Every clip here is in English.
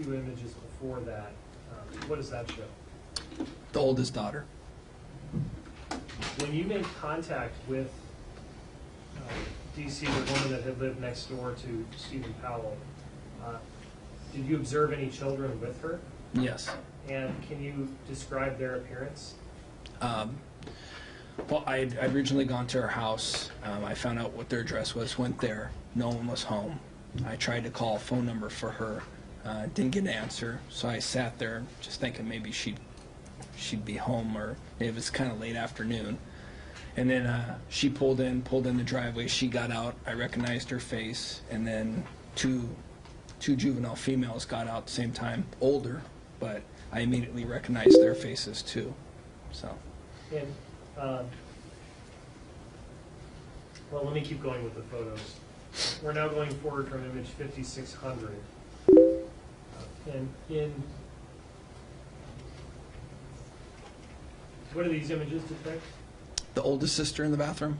few images before that. What does that show? The oldest daughter. When you made contact with DC, the woman that had lived next door to Steven Powell, did you observe any children with her? Yes. And can you describe their appearance? Well, I'd originally gone to her house. I found out what their address was, went there. No one was home. I tried to call a phone number for her. Didn't get an answer, so I sat there just thinking maybe she'd be home, or it was kind of late afternoon. And then she pulled in the driveway. She got out. I recognized her face, and then two juvenile females got out at the same time, older, but I immediately recognized their faces too. So. And well, let me keep going with the photos. We're now going forward from image 5600. And what do these images depict? The oldest sister in the bathroom.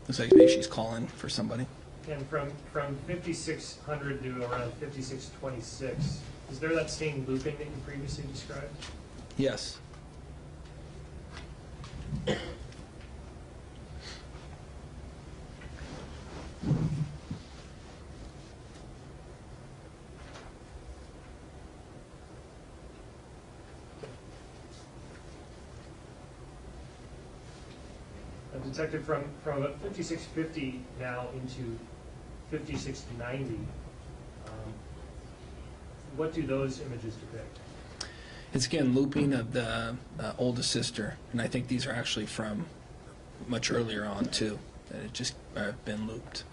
Looks like maybe she's calling for somebody. And from 5600 to around 5626, is there that same looping that you previously described? Yes. Detective, from about 5650 now into 5690, what do those images depict? It's again looping of the oldest sister, and I think these are actually from much earlier on too. That it just been looped.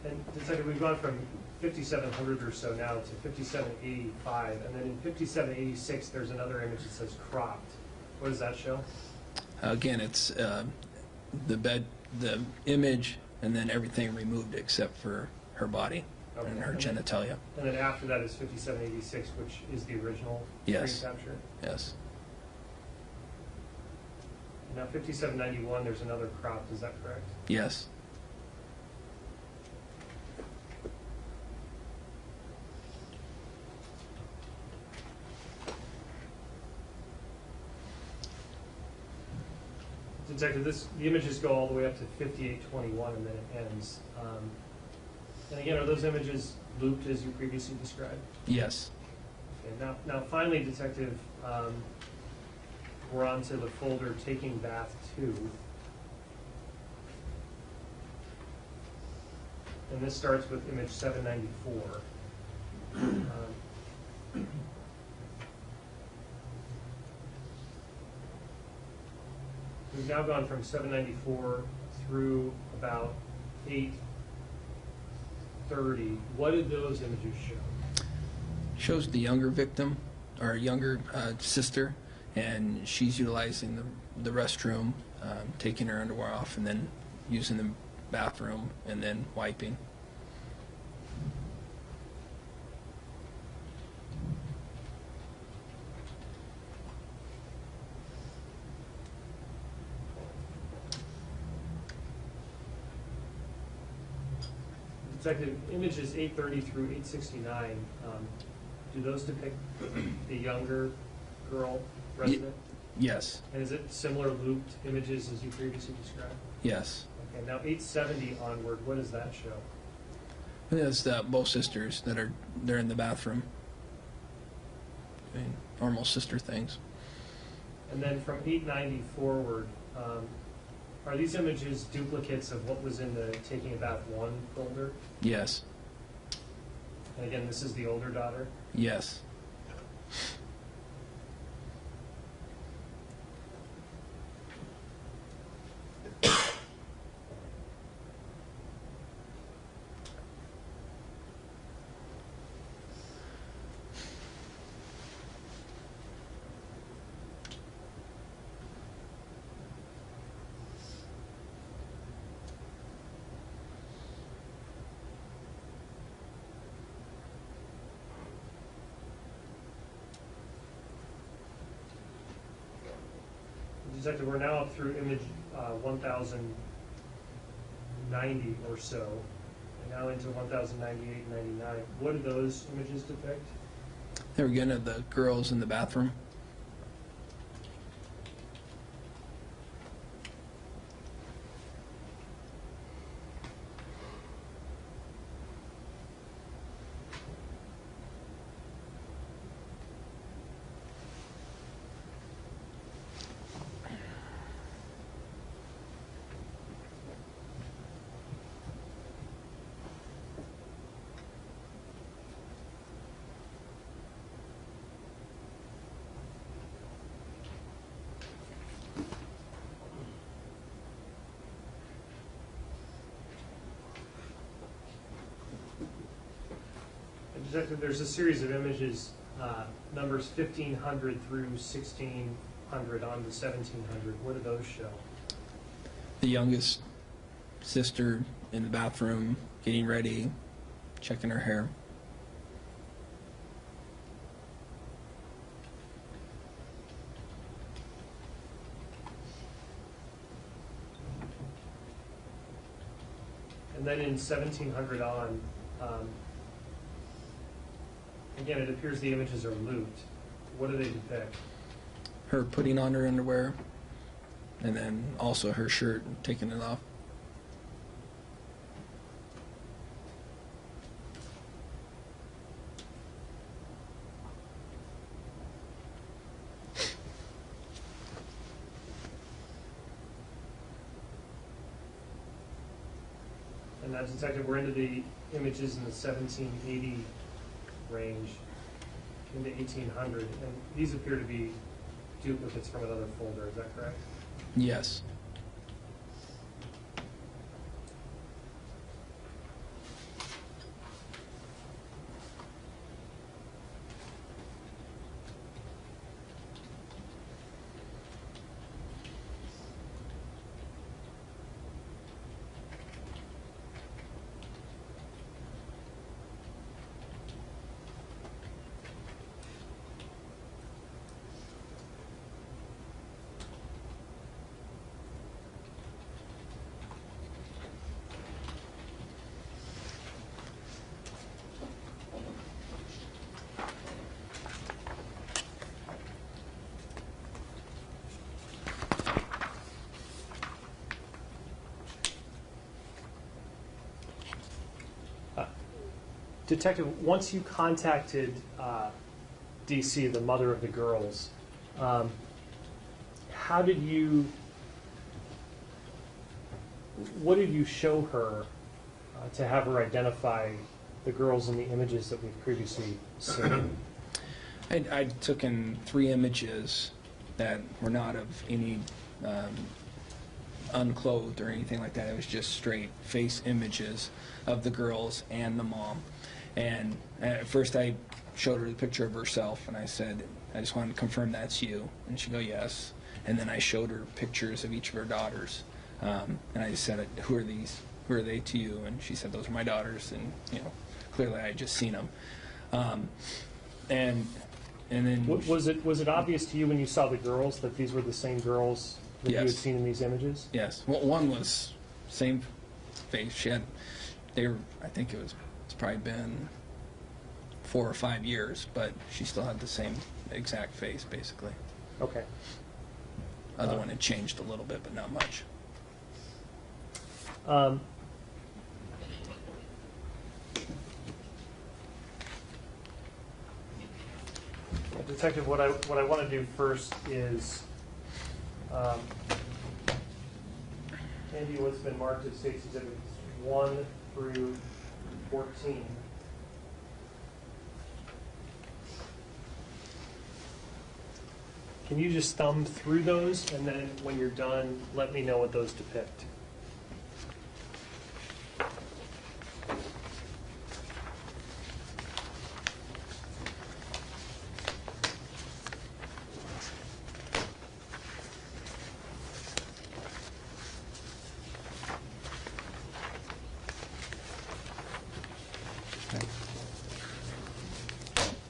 And Detective, we've gone from 5700 or so now to 5785, and then in 5786 there's another image that says cropped. What does that show? Again, it's the image, and then everything removed except for her body and her genitalia. And then after that is 5786, which is the original Yes. screen capture? Yes. Now 5791, there's another cropped, is that correct? Yes. Detective, the images go all the way up to 5821 and then it ends. And again, are those images looped as you previously described? Yes. Okay, now finally, Detective, we're on to the folder Taking Bath 2. And this starts with image 794. We've now gone from 794 through about 830. What did those images show? Shows the younger victim, or younger sister, and she's utilizing the restroom, taking her underwear off, and then using the bathroom, and then wiping. Detective, images 830 through 869, do those depict the younger girl resident? Yes. And is it similar looped images as you previously described? Yes. Okay, now 870 onward, what does that show? It's both sisters they're in the bathroom. I mean, normal sister things. And then from 890 forward, are these images duplicates of what was in the Taking a Bath 1 folder? Yes. And again, this is the older daughter? Yes. Detective, we're now up through image 1090 or so, and now into 1098 and 99. What do those images depict? They were getting at the girls in the bathroom. Detective, there's a series of images, numbers 1500 through 1600 on to 1700. What do those show? The youngest sister in the bathroom, getting ready, checking her hair. And then in 1700 on, again, it appears the images are looped. What do they depict? Her putting on her underwear, and then also her shirt and taking it off. And now, Detective, we're into the images in the 1780 range into 1800, and these appear to be duplicates from another folder. Is that correct? Yes. Detective, once you contacted DC, the mother of the girls, how did you, what did you show her to have her identify the girls in the images that we've previously seen? I took in 3 images that were not of any unclothed or anything like that. It was just straight face images of the girls and the mom. And at first I showed her the picture of herself, and I said, I just wanted to confirm that's you. And she'd go, yes. And then I showed her pictures of each of her daughters. And I just said, who are these? Who are they to you? And she said, those are my daughters. And, you know, clearly I had just seen them. And then... Was it obvious to you when you saw the girls that these were the same girls that you had Yes. seen in these images? Yes. Well, one was same face. She had, they were, I think it's probably been 4 or 5 years, but she still had the same exact face, basically. Okay. Other one had changed a little bit, but not much. Detective, what I want to do first is hand you what's been marked as State's Exhibits 1 through 14. Can you just thumb through those, and then when you're done, let me know what those depict?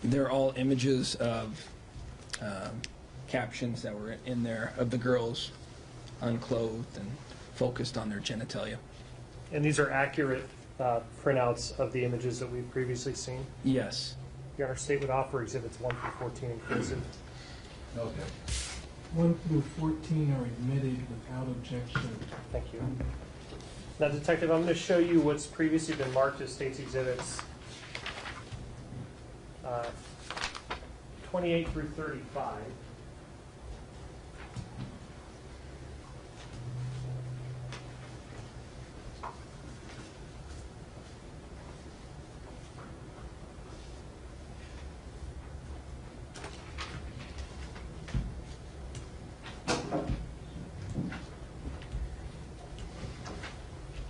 They're all images of captions that were in there of the girls unclothed and focused on their genitalia. And these are accurate printouts of the images that we've previously seen? Yes. Your Honor, state would offer exhibits 1 through 14 inclusive. Okay. 1 through 14 are admitted without objection. Thank you. Now, Detective, I'm going to show you what's previously been marked as State's Exhibits 28 through 35.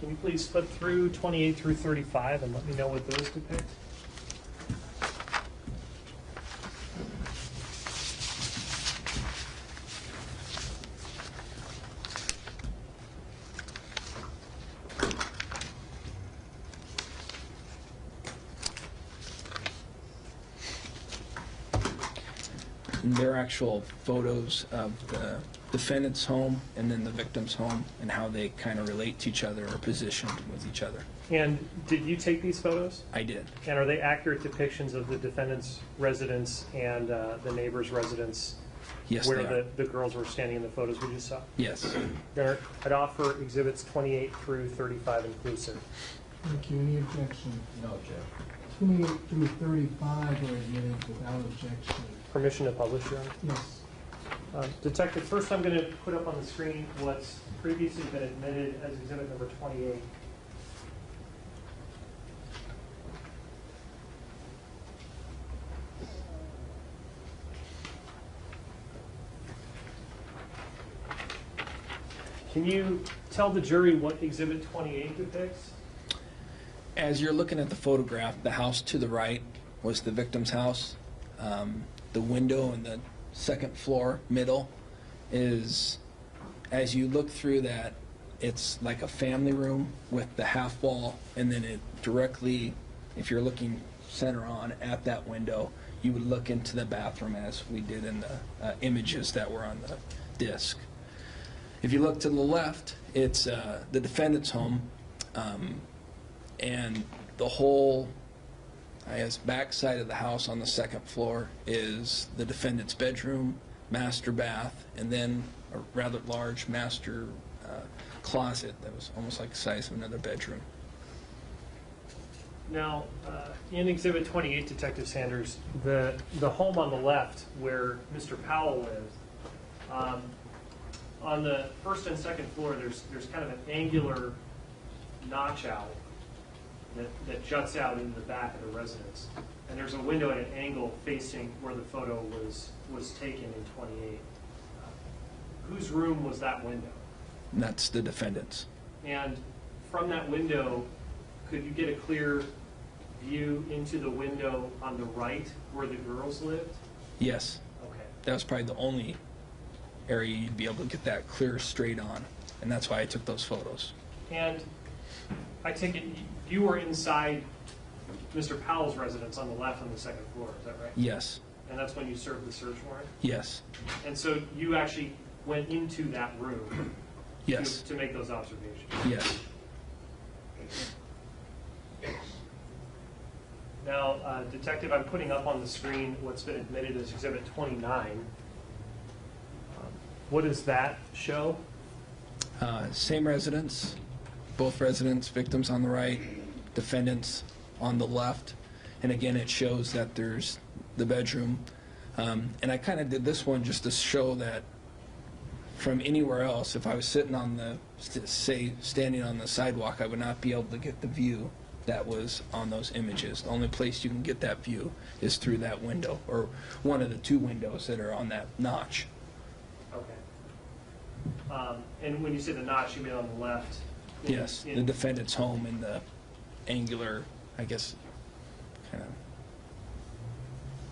Can you please flip through 28 through 35 and let me know what those depict? And they're actual photos of the defendant's home and then the victim's home and how they kind of relate to each other or positioned with each other. And did you take these photos? I did. And are they accurate depictions of the defendant's residence and the neighbor's residence? Yes, where they are. the girls were standing in the photos we just saw? Yes. Your Honor, I'd offer exhibits 28 through 35 inclusive. Thank you. Any objection? No objection. 28 through 35 are admitted without objection. Permission to publish, Your Honor? Yes. Detective, first I'm going to put up on the screen what's previously been admitted as exhibit number 28. Can you tell the jury what exhibit 28 depicts? As you're looking at the photograph, the house to the right was the victim's house. The window in the second floor, middle, is, as you look through that, it's like a family room with the half wall, and then it directly, if you're looking center on at that window, you would look into the bathroom as we did in the images that were on the disc. If you look to the left, it's the defendant's home, and the whole, I guess, back side of the house on the second floor is the defendant's bedroom, master bath, and then a rather large master closet that was almost like the size of another bedroom. Now, in Exhibit 28, Detective Sanders, the home on the left where Mr. Powell lived, on the first and second floor, there's kind of an angular notch out that juts out into the back of the residence. And there's a window at an angle facing where the photo was taken in 28. Whose room was that window? And that's the defendant's. And from that window, could you get a clear view into the window on the right where the girls lived? Yes. Okay. That was probably the only area you'd be able to get that clear straight on, and that's why I took those photos. And I take it you were inside Mr. Powell's residence on the left on the second floor, is that right? Yes. And that's when you served the search warrant? Yes. And so you actually went into that room Yes. to make those observations? Yes. Now, Detective, I'm putting up on the screen what's been admitted as Exhibit 29. What does that show? Same residence, both residents, victims on the right, defendants on the left. And again, it shows that there's the bedroom. And I kind of did this one just to show that from anywhere else, if I was sitting on the, say, standing on the sidewalk, I would not be able to get the view that was on those images. The only place you can get that view is through that window, or one of the two windows that are on that notch. Okay. And when you say the notch, you mean on the left? Yes, the defendant's home in the angular, I guess, kind of,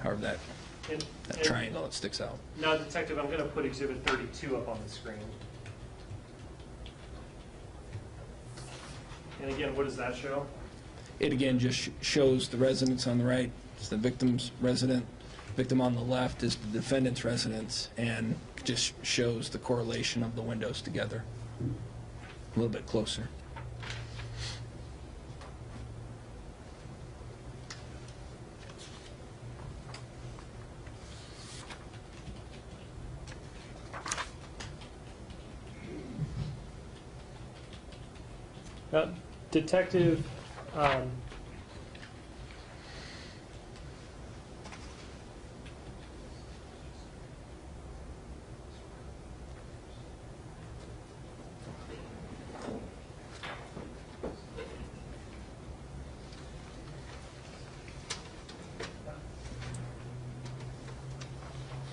however that triangle that sticks out. Now, Detective, I'm going to put Exhibit 32 up on the screen. And again, what does that show? It again just shows the residence on the right, it's the victim's resident, Victim on the left is the defendant's residence, and just shows the correlation of the windows together. A little bit closer. Detective,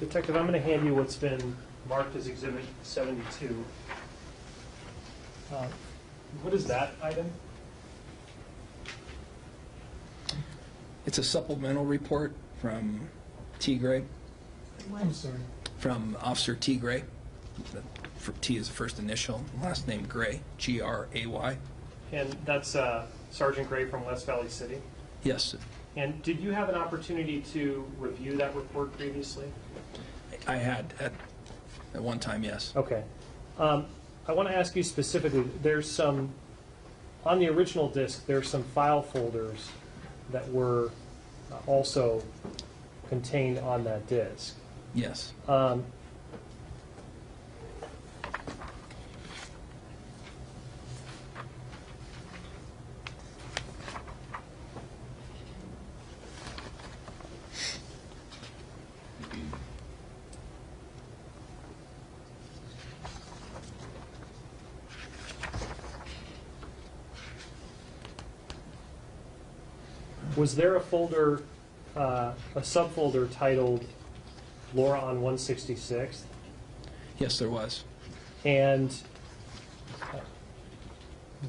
Detective, I'm going to hand you what's been marked as Exhibit 72. What is that item? It's a supplemental report from T. Gray, I'm sorry. from Officer T. Gray. T is the first initial, last name Gray, Gray. And that's Sergeant Gray from West Valley City. Yes, And did you have an opportunity to review that report previously? I had at one time, yes. Okay. I want to ask you specifically, there's some, on the original disk, there's some file folders that were also contained on that disk. Yes. Was there a folder, a subfolder titled Laura on 166th? Yes, there was. And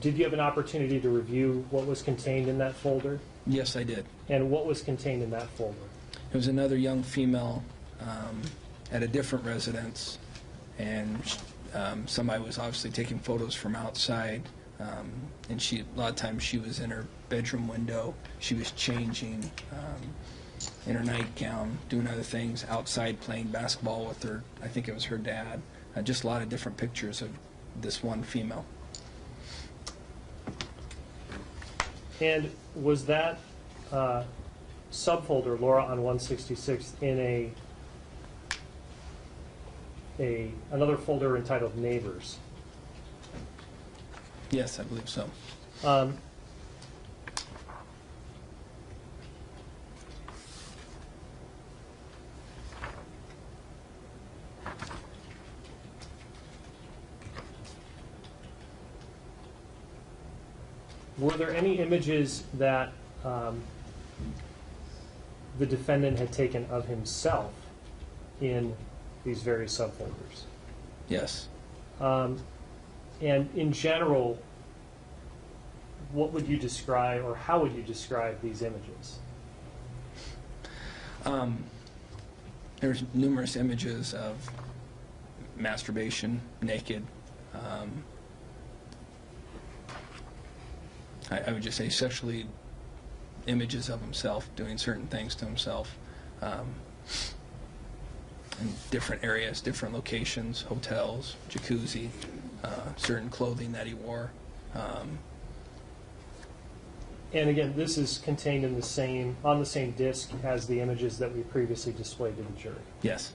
did you have an opportunity to review what was contained in that folder? Yes, I did. And what was contained in that folder? There was another young female at a different residence, and somebody was obviously taking photos from outside, and a lot of times she was in her bedroom window. She was changing in her nightgown, doing other things, outside playing basketball with her, I think it was her dad. Just a lot of different pictures of this one female. And was that subfolder, Laura on 166, in another folder entitled Neighbors? Yes, I believe so. Were there any images that the defendant had taken of himself in these various subfolders? Yes. And in general, what would you describe, or how would you describe these images? There's numerous images of masturbation, naked. I would just say sexually images of himself, doing certain things to himself in different areas, different locations, hotels, jacuzzi, certain clothing that he wore. And again, this is contained in on the same disk as the images that we previously displayed to the jury. Yes.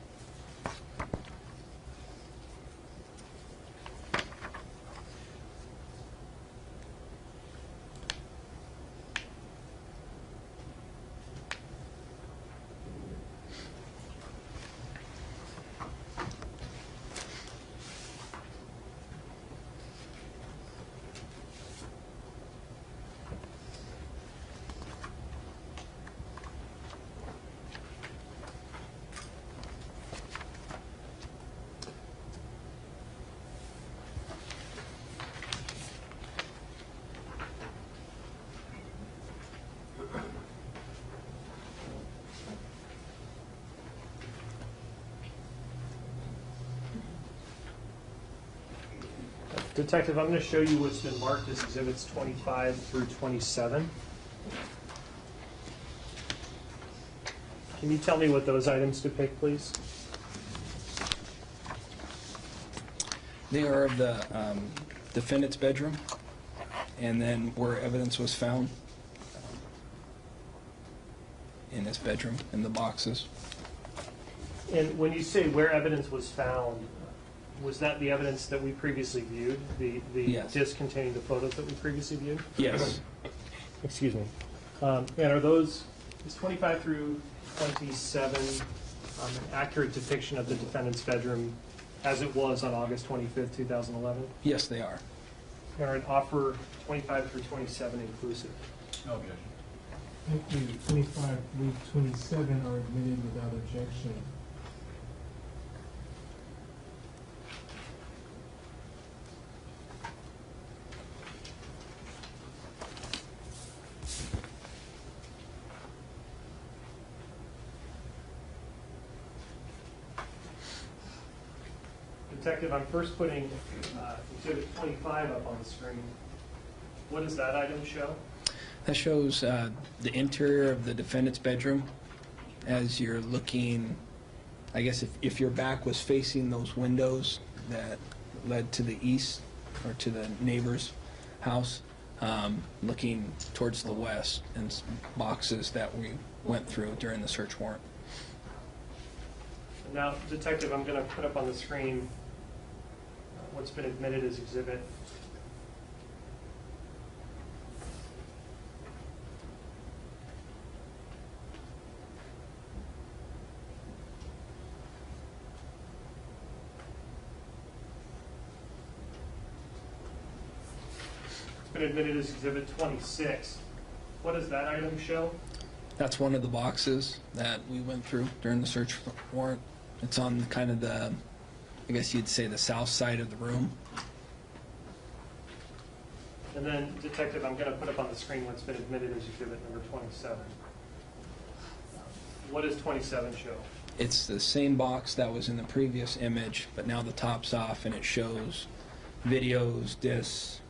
Detective, I'm going to show you what's been marked as exhibits 25 through 27. Can you tell me what those items depict, please? They are of the defendant's bedroom, and then where evidence was found in his bedroom, in the boxes. And when you say where evidence was found, was that the evidence that we previously viewed? The Yes. disc containing the photos that we previously viewed? Yes. Excuse me. And are those, is 25 through 27 an accurate depiction of the defendant's bedroom as it was on August 25th, 2011? Yes, they are. Aaron, offer 25 through 27 inclusive. No objection. Thank you. 25 through 27 are admitted without objection. Detective, I'm first putting Exhibit 25 up on the screen. What does that item show? That shows the interior of the defendant's bedroom as you're looking, I guess if your back was facing those windows that led to the east or to the neighbor's house, looking towards the west, and boxes that we went through during the search warrant. Now, Detective, I'm going to put up on the screen what's been admitted as exhibit. It's been admitted as exhibit 26. What does that item show? That's one of the boxes that we went through during the search warrant. It's on kind of the, I guess you'd say, the south side of the room. And then, Detective, I'm going to put up on the screen what's been admitted as exhibit number 27. What does 27 show? It's the same box that was in the previous image, but now the top's off and it shows videos, discs,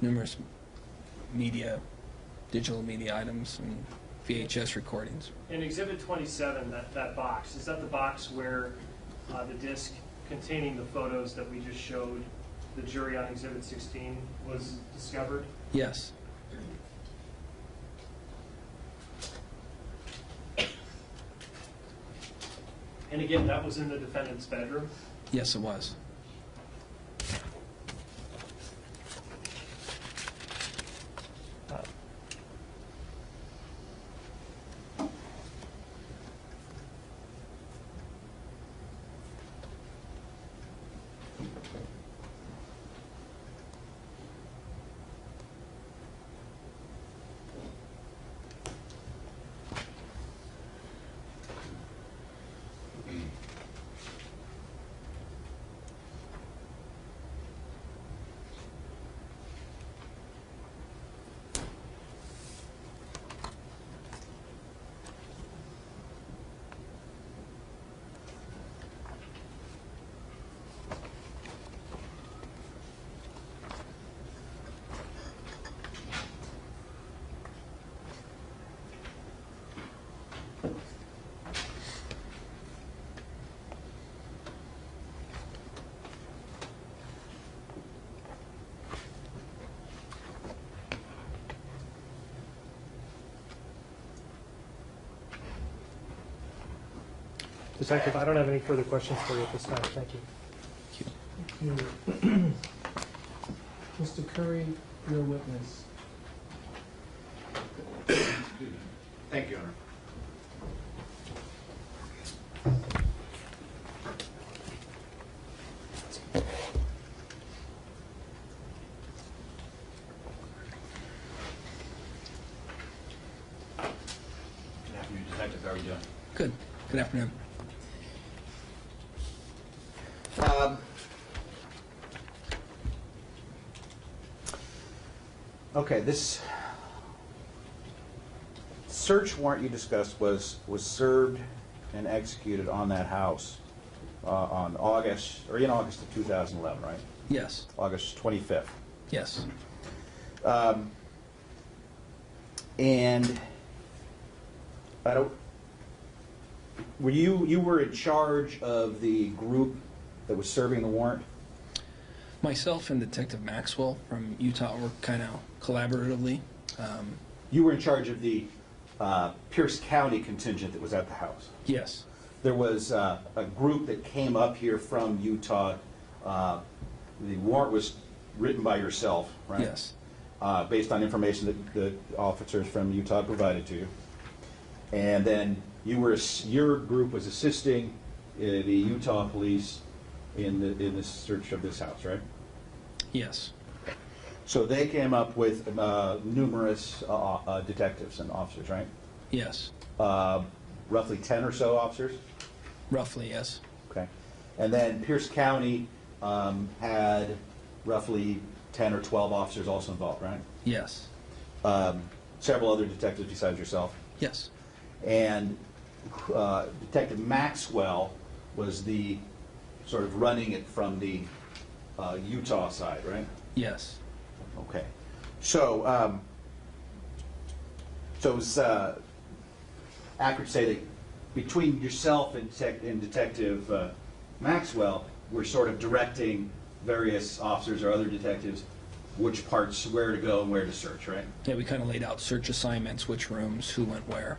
numerous media, digital media items, and VHS recordings. In exhibit 27, that box, is that the box where the disc containing the photos that we just showed the jury on exhibit 16 was discovered? Yes. And again, that was in the defendant's bedroom? Yes, it was. Detective, I don't have any further questions for you at this time. Thank you. Thank you. Mr. Curry, your witness. Thank you, Your Honor. Good afternoon, Detective. How are you doing? Good. Good afternoon. Okay, this search warrant you discussed was served and executed on that house on August, or in August of 2011, right? Yes. August 25th. Yes. And you were in charge of the group that was serving the warrant? Myself and Detective Maxwell from Utah worked kind of collaboratively. You were in charge of the Pierce County contingent that was at the house. Yes, There was a group that came up here from Utah. The warrant was written by yourself, right? yes, Based on information that the officers from Utah provided to you. And then your group was assisting the Utah police in the search of this house, right? yes, So they came up with numerous detectives and officers, right? yes, Roughly 10 or so officers? roughly, yes, Okay. And then Pierce County had roughly 10 or 12 officers also involved, right? yes, Several other detectives besides yourself. yes, And Detective Maxwell was the sort of running it from the Utah side, right? yes, Okay. So, so it's accurate to say that between yourself and Detective Maxwell, we're sort of directing various officers or other detectives which parts, where to go and where to search, right? yeah. We kind of laid out search assignments, which rooms, who went where.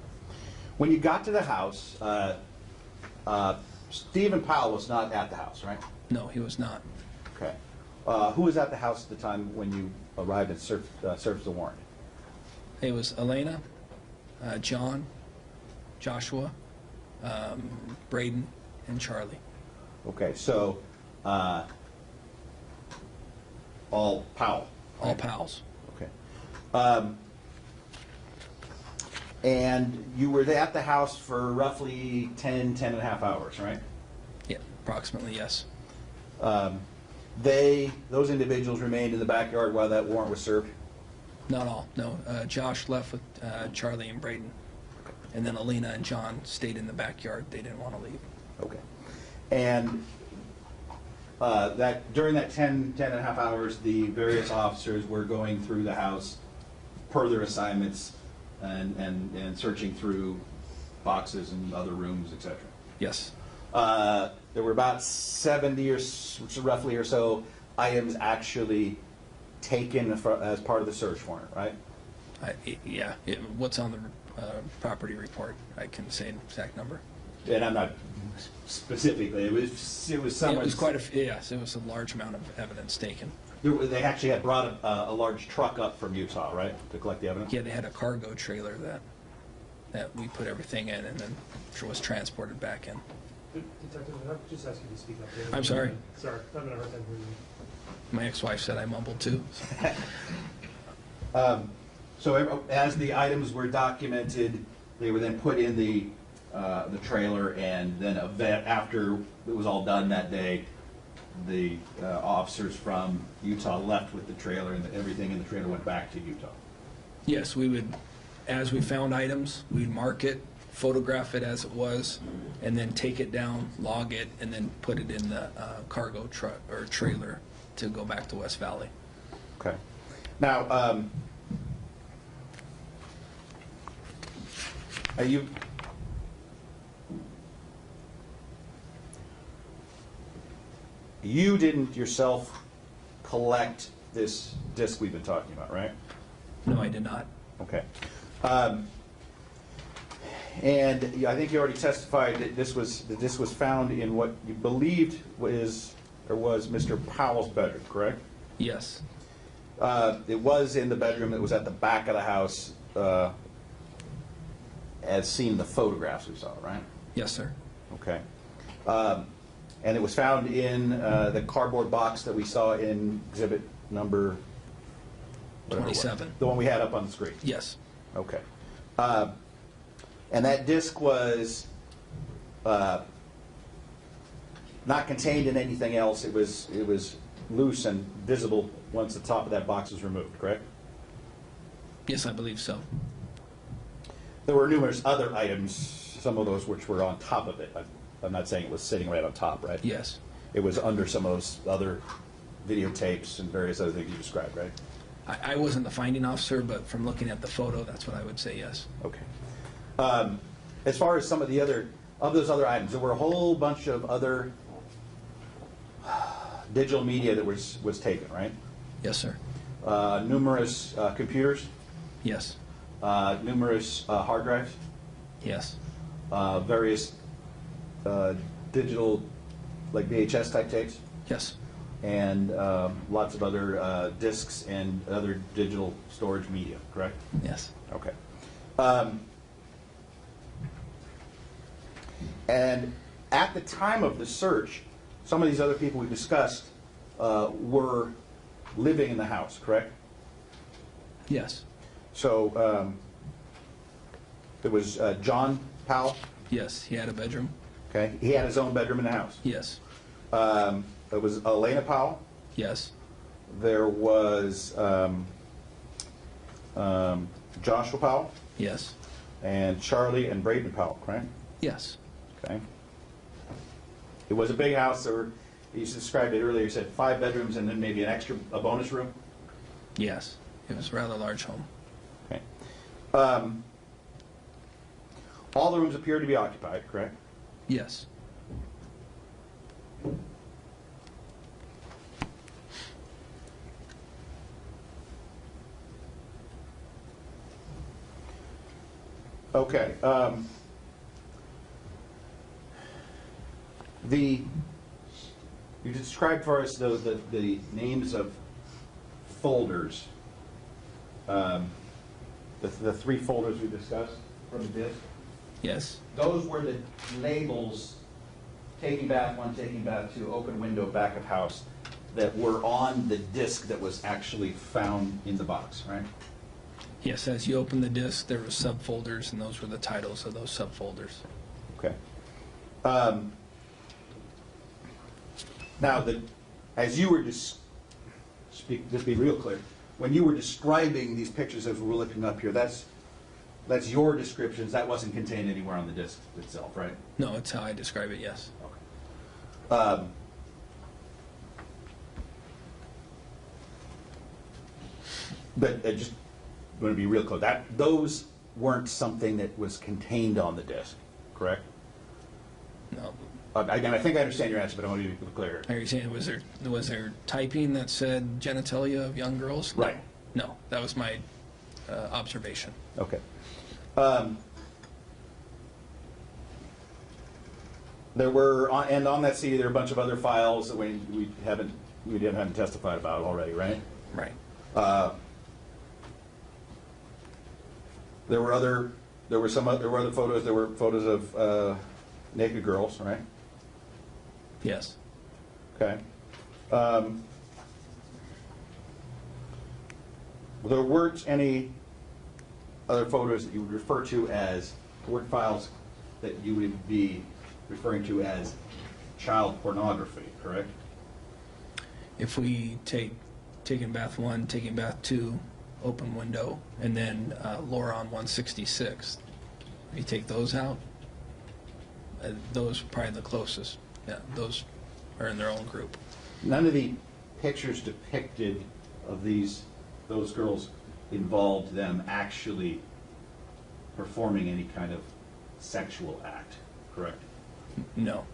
When you got to the house, Steven Powell was not at the house, right? No, he was not. Okay. Who was at the house at the time when you arrived and served the warrant? It was Elena, John, Joshua, Braden, and Charlie. Okay, so all Powell. All pals. Okay. And you were at the house for roughly 10 and a half hours, right? Yeah, approximately, yes. Those individuals remained in the backyard while that warrant was served? Not all, no. Josh left with Charlie and Braden. And then Alina and John stayed in the backyard. They didn't want to leave. Okay. And during that 10 and a half hours, the various officers were going through the house per their assignments and searching through boxes and other rooms, etc. Yes, There were about 70 or roughly or so items actually taken as part of the search warrant, right? yeah. What's on the property report? I can say an exact number. And I'm not specifically, it was somewhat. It was quite yes, it was a large amount of evidence taken. They actually had brought a large truck up from Utah, right, to collect the evidence? Yeah, they had a cargo trailer that we put everything in and then was transported back in. Detective, I'll just ask you to speak up here. I'm sorry. Sorry, I'm having a hard time hearing you. My ex-wife said I mumbled too. So as the items were documented, they were then put in the trailer, and then after it was all done that day, the officers from Utah left with the trailer, and everything in the trailer went back to Utah. Yes, we would, as we found items, we'd mark it, photograph it as it was, and then take it down, log it, and then put it in the cargo truck or trailer to go back to West Valley. Okay. Now, you didn't yourself collect this disc we've been talking about, right? No, I did not. Okay. And I think you already testified that this was found in what you believed was Mr. Powell's bedroom, correct? Yes. It was in the bedroom that was at the back of the house, as seen in the photographs we saw, right? Yes, sir. Okay. And it was found in the cardboard box that we saw in exhibit number whatever it was. 27. The one we had up on the screen. Yes. Okay. And that disc was not contained in anything else. It was loose and visible once the top of that box was removed, correct? Yes, I believe so. There were numerous other items, some of those which were on top of it. I'm not saying it was sitting right on top, right? Yes. It was under some of those other videotapes and various other things you described, right? I wasn't the finding officer, but from looking at the photo, that's what I would say, yes. Okay. As far as some of the other of those other items, there were a whole bunch of other digital media that was taken, right? Yes, sir. Numerous computers, Yes. numerous hard drives, Yes. various digital, like VHS type tapes, Yes. and lots of other discs and other digital storage media, correct? Yes. Okay. And at the time of the search, some of these other people we discussed were living in the house, correct? Yes. So there was John Powell. Yes. He had a bedroom. Okay, he had his own bedroom in the house. Yes. There was Elena Powell. Yes. There was Joshua Powell Yes. and Charlie and Braden Powell, correct? Yes. Okay. It was a big house. There were, you described it earlier, you said 5 bedrooms and then maybe a bonus room? Yes. It was a rather large home. Okay. All the rooms appear to be occupied, correct? Yes. Okay. You described for us the names of folders, the 3 folders we discussed from the disk. Yes. Those were the labels, taking bath 1, taking bath 2, open window, back of house, that were on the disk that was actually found in the box, right? Yes. As you open the disk, there were subfolders, and those were the titles of those subfolders. Okay. Now, as you were just be real clear, when you were describing these pictures as we're looking up here, that's your descriptions. That wasn't contained anywhere on the disk itself, right? No, it's how I describe it. Yes. Okay. But I just want to be real clear. Those weren't something that was contained on the disk, correct? No. Again, I think I understand your answer, but I want to be clear. Are you saying was there typing that said genitalia of young girls? No. Right. No, that was my observation. Okay. There were, and on that CD, there are a bunch of other files that we haven't testified about already, right? Right. There were other photos. There were photos of naked girls, right? Yes. Okay. There weren't any other photos that you would refer to as word files that you would be referring to as child pornography, correct? If we take Taking Bath 1, Taking Bath 2, open window, and then Laura on 166, you take those out, those are probably the closest. Yeah, those are in their own group. None of the pictures depicted of those girls involved them actually performing any kind of sexual act, correct? No.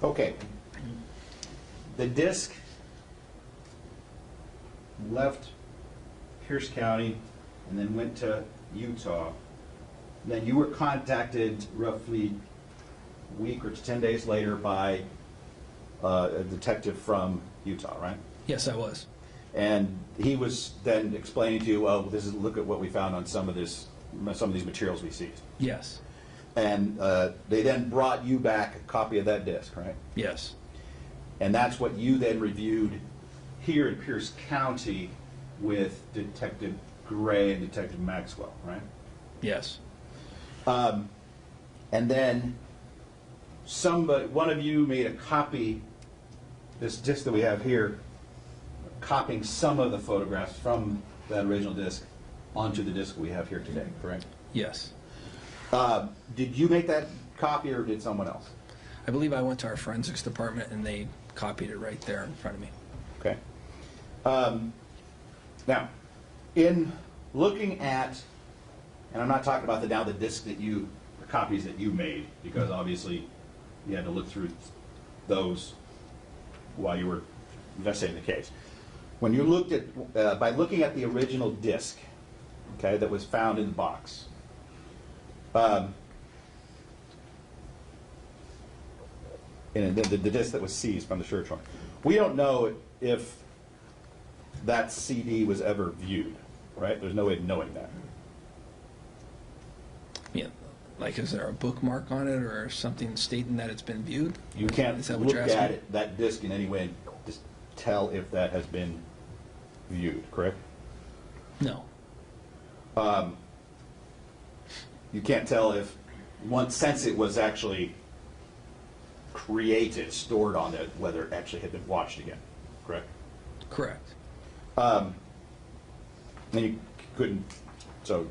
Okay. The disc left Pierce County and then went to Utah. Then you were contacted roughly a week or 10 days later by a detective from Utah, right? Yes, I was. And he was then explaining to you, oh, look at what we found on some of these materials we seized. Yes. And they then brought you back a copy of that disc, right? Yes. And that's what you then reviewed here in Pierce County with Detective Gray and Detective Maxwell, right? Yes. And then one of you made a copy, this disc that we have here, copying some of the photographs from that original disc onto the disc we have here today, correct? Yes. Did you make that copy or did someone else? I believe I went to our forensics department and they copied it right there in front of me. Okay. Now, in looking at, and I'm not talking about the disc that the copies that you made, because obviously you had to look through those while you were investigating the case. When you looked at, by looking at the original disc, okay, that was found in the box, and the disc that was seized from the search warrant, we don't know if that CD was ever viewed, right? There's no way of knowing that. Yeah. Like, is there a bookmark on it or something stating that it's been viewed? You can't Is that what look you're at asking? it, that disc in any way and just tell if that has been viewed, correct? No. You can't tell if, since it was actually created, stored on it, whether it actually had been watched again, correct? Correct. And you couldn't tell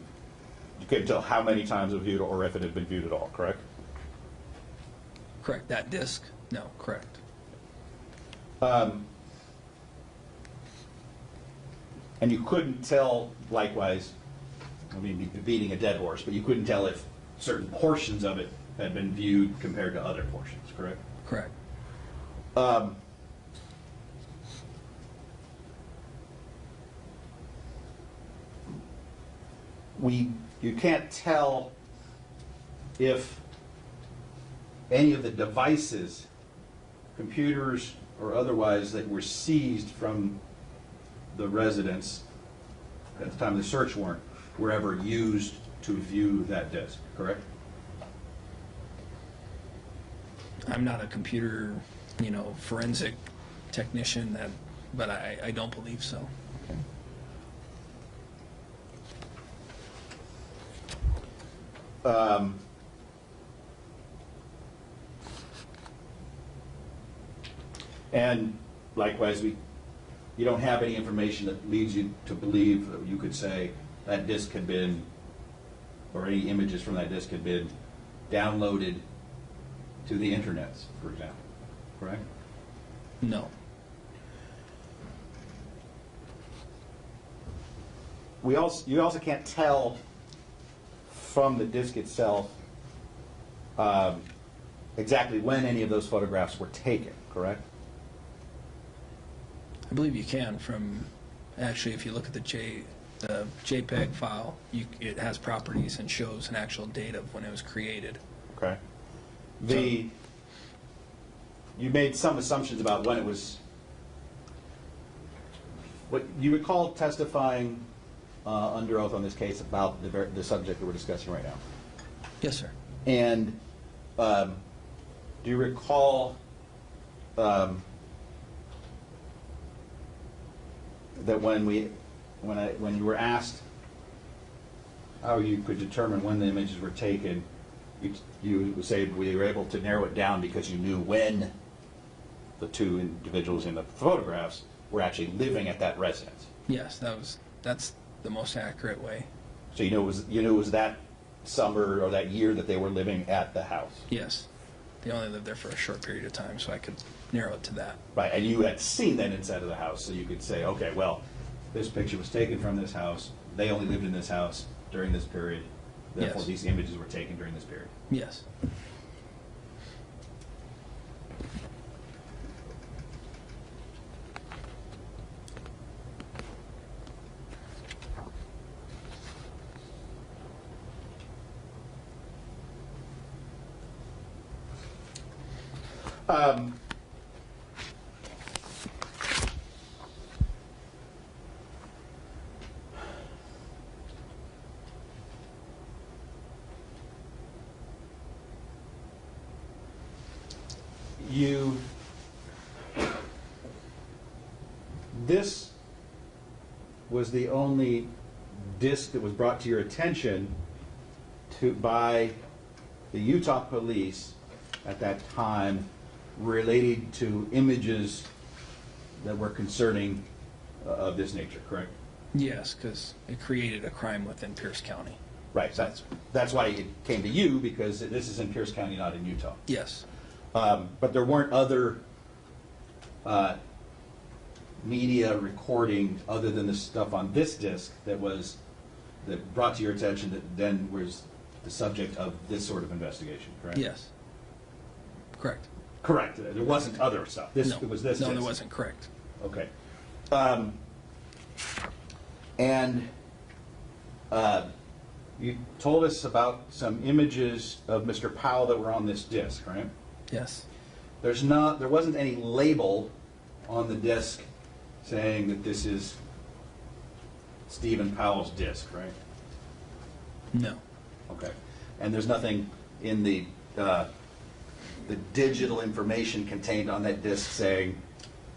how many times it was viewed or if it had been viewed at all, correct? Correct. That disc? No. Correct. And you couldn't tell, likewise, I mean, beating a dead horse, but you couldn't tell if certain portions of it had been viewed compared to other portions, correct? Correct. You can't tell if any of the devices, computers or otherwise, that were seized from the residence at the time of the search warrant were ever used to view that disc, correct? I'm not a computer, forensic technician, but I don't believe so. And likewise, you don't have any information that leads you to believe that you could say that disc had been, or any images from that disc had been downloaded to the internet, for example, correct? No. You also can't tell from the disc itself exactly when any of those photographs were taken, correct? I believe you can from, actually, if you look at the JPEG file, it has properties and shows an actual date of when it was created. Okay. You made some assumptions about when it was. What you recall testifying under oath on this case about the subject that we're discussing right now. Yes, sir. And do you recall that when you were asked how you could determine when the images were taken, you would say we were able to narrow it down because you knew when the two individuals in the photographs were actually living at that residence. Yes, that's the most accurate way. So you knew it was that summer or that year that they were living at the house. Yes. They only lived there for a short period of time, so I could narrow it to that. Right, and you had seen that inside of the house, so you could say, okay, well, this picture was taken from this house, they only lived in this house during this period, therefore Yes. these images were taken during this period. Yes. This was the only disc that was brought to your attention by the Utah police at that time related to images that were concerning of this nature, correct? Yes, because it created a crime within Pierce County. Right, so that's why it came to you, because this is in Pierce County, not in Utah. Yes. But there weren't other media recording other than the stuff on this disc that brought to your attention that then was the subject of this sort of investigation, correct? Yes. Correct. Correct. There wasn't other stuff. No. It was this No, disc. there wasn't. Correct. Okay. You told us about some images of Mr. Powell that were on this disc, right? Yes. There wasn't any label on the disc saying that this is Steven Powell's disc, right? No. Okay. And there's nothing in the digital information contained on that disc saying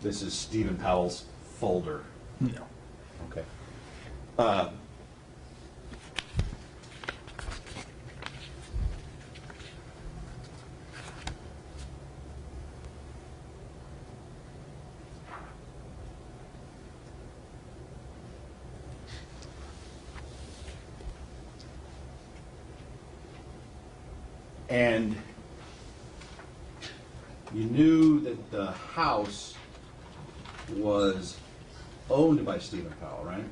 this is Steven Powell's folder. No. Okay. And you knew that the house was owned by Steven Powell, right?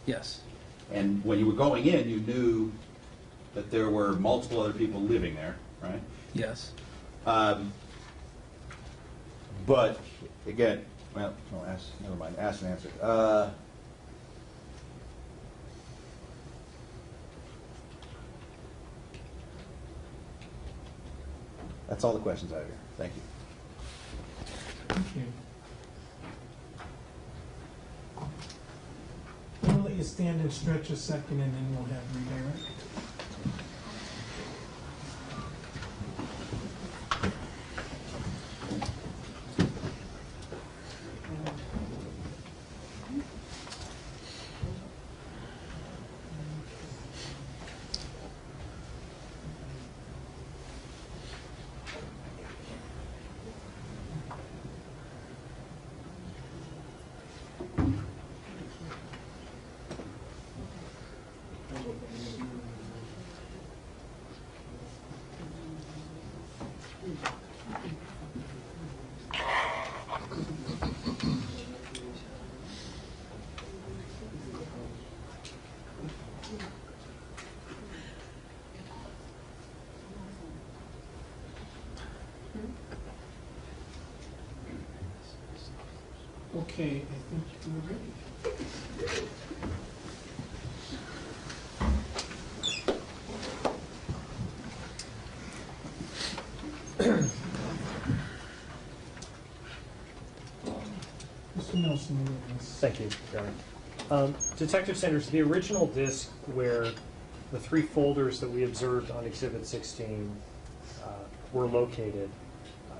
Yes. And when you were going in, you knew that there were multiple other people living there, right? Yes. But again, well, no, never mind. Ask and answer. That's all the questions I have here. Thank you. Thank you. We'll let you stand and stretch a second, and then we'll have redirect. Okay, I think we're ready. Mr. Nelson, you witness. Thank you, Karen. Detective Sanders, the original disc where the three folders that we observed on Exhibit 16 were located,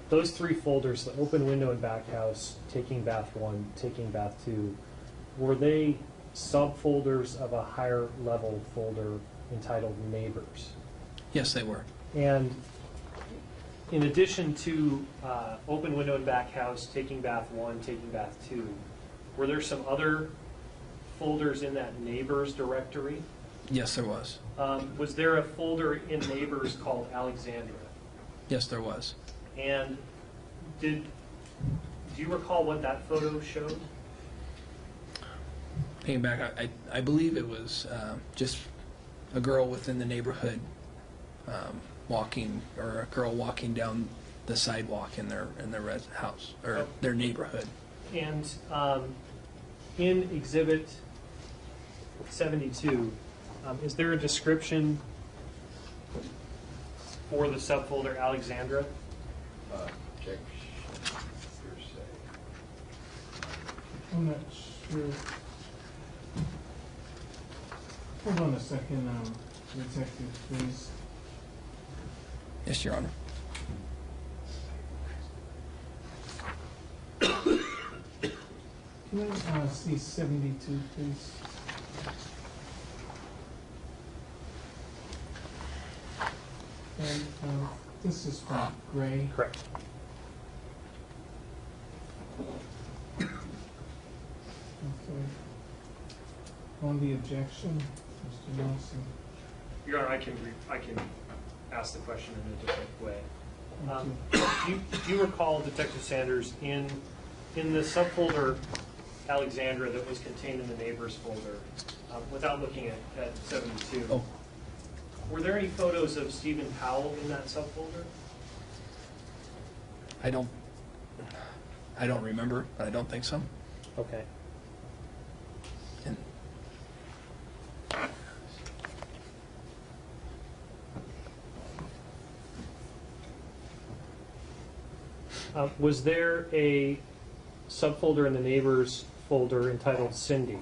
those three folders, the open window and back house, taking bath 1, taking bath 2, were they subfolders of a higher level folder entitled Neighbors? Yes, they were. And in addition to open window and back house, taking bath 1, taking bath 2, were there some other folders in that Neighbors directory? Yes, there was. Was there a folder in Neighbors called Alexandra? Yes, there was. And do you recall what that photo showed? Paying back, I believe it was just a girl within the neighborhood walking, or a girl walking down the sidewalk in their house or their neighborhood. And in Exhibit 72, is there a description for the subfolder Alexandra? Check. I'm not sure. Hold on a second, Detective, please. Yes, Your Honor. Can I see 72, please? And This is from Gray. Correct. Okay. On the objection, Mr. Nelson. Your Honor, I can ask the question in a different way. Thank you. Do you recall, Detective Sanders, in the subfolder Alexandra that was contained in the neighbors folder, without looking at 72, Oh, were there any photos of Steven Powell in that subfolder? I don't remember, but I don't think so. Okay. And Was there a subfolder in the neighbors folder entitled Cindy?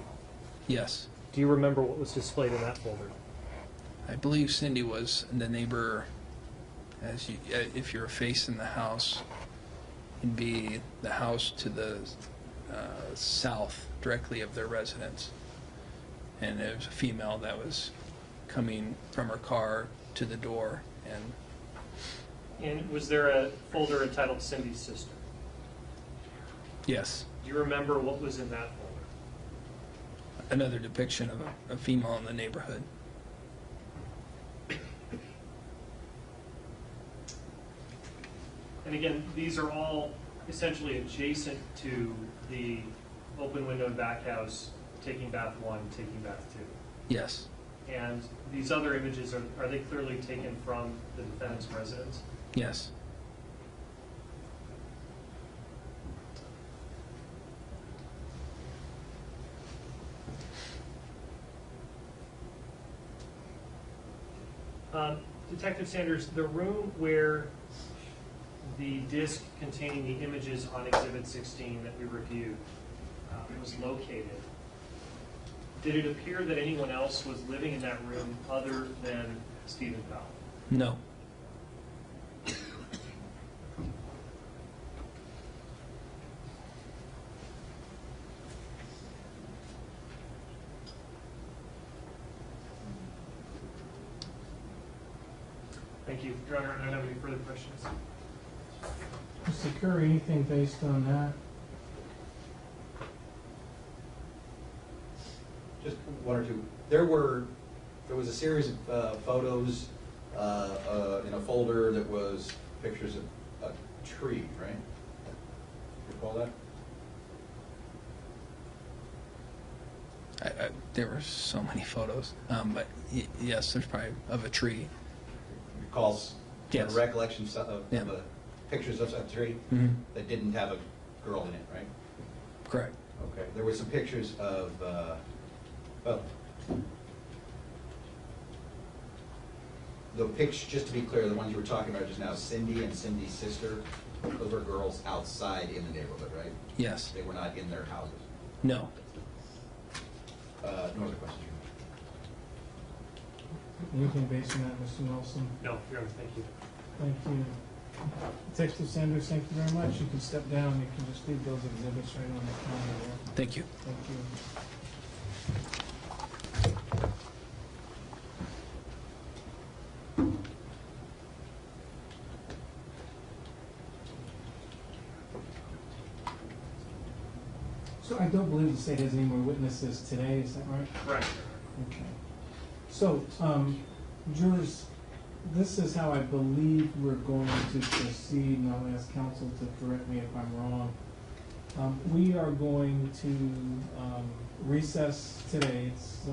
yes, Do you remember what was displayed in that folder? I believe Cindy was the neighbor. As you, if you're facing the house, it'd be the house to the south, directly of their residence, and it was a female that was coming from her car to the door, and And was there a folder entitled Cindy's Sister? yes, Do you remember what was in that folder? another depiction of a female in the neighborhood. And again, these are all essentially adjacent to the open window and back house, taking bath 1, taking bath 2. Yes, And these other images, are they clearly taken from the defendant's residence? yes. Detective Sanders, the room where the disc containing the images on Exhibit 16 that we reviewed was located, did it appear that anyone else was living in that room other than Steven Powell? No. Thank you. Your Honor, I don't have any further questions. Mr. Curry, anything based on that? Just one or two. There was a series of photos in a folder that was pictures of a tree, right? Recall that? There were so many photos, but yes, there's probably of a tree. Recalls Yes. recollections of Yeah. pictures of a tree Mm-hmm. that didn't have a girl in it, right? Correct. Okay. There were some pictures of, well, the picture, just to be clear, the ones you were talking about just now, Cindy and Cindy's sister, those were girls outside in the neighborhood, right? Yes. They were not in their houses. No. No other questions? Anything based on that, Mr. Nelson? No, Your Honor, thank you. Thank you. Detective Sanders, thank you very much. You can step down. You can just leave those exhibits right on the counter there. Thank you. Thank you. So I don't believe the state has any more witnesses today, is that right? Correct. Okay. So, jurors, this is how I believe we're going to proceed, and I'll ask counsel to correct me if I'm wrong. We are going to recess today. It's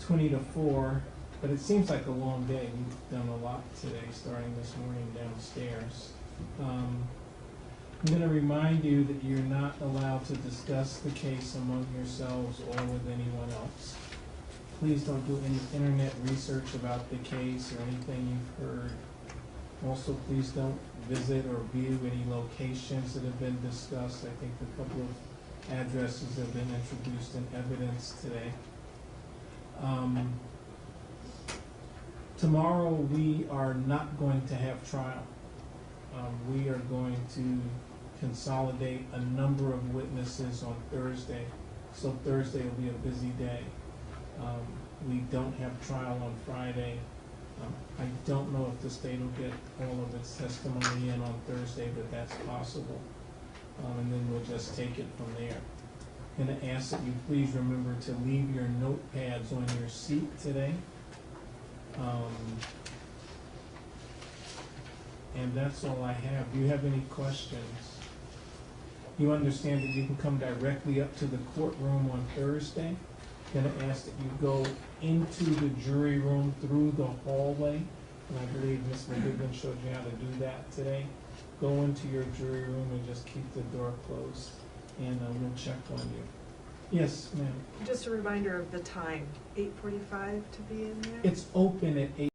20 to 4, but it seems like a long day. We've done a lot today, starting this morning downstairs. I'm going to remind you that you're not allowed to discuss the case among yourselves or with anyone else. Please don't do any internet research about the case or anything you've heard. Also, please don't visit or view any locations that have been discussed. I think a couple of addresses have been introduced in evidence today. Tomorrow, we are not going to have trial. We are going to consolidate a number of witnesses on Thursday, so Thursday will be a busy day. We don't have trial on Friday, I don't know if the state will get all of its testimony in on Thursday, but that's possible. And then we'll just take it from there. And I ask that you please remember to leave your notepads on your seat today. And that's all I have. Do you have any questions? You understand that you can come directly up to the courtroom on Thursday? Gonna ask that you go into the jury room through the hallway. And I believe Ms. McGibbon showed you how to do that today. Go into your jury room and just keep the door closed, and we'll check on you. Yes, ma'am. Just a reminder of the time, 8:45 to be in there? It's open at 8.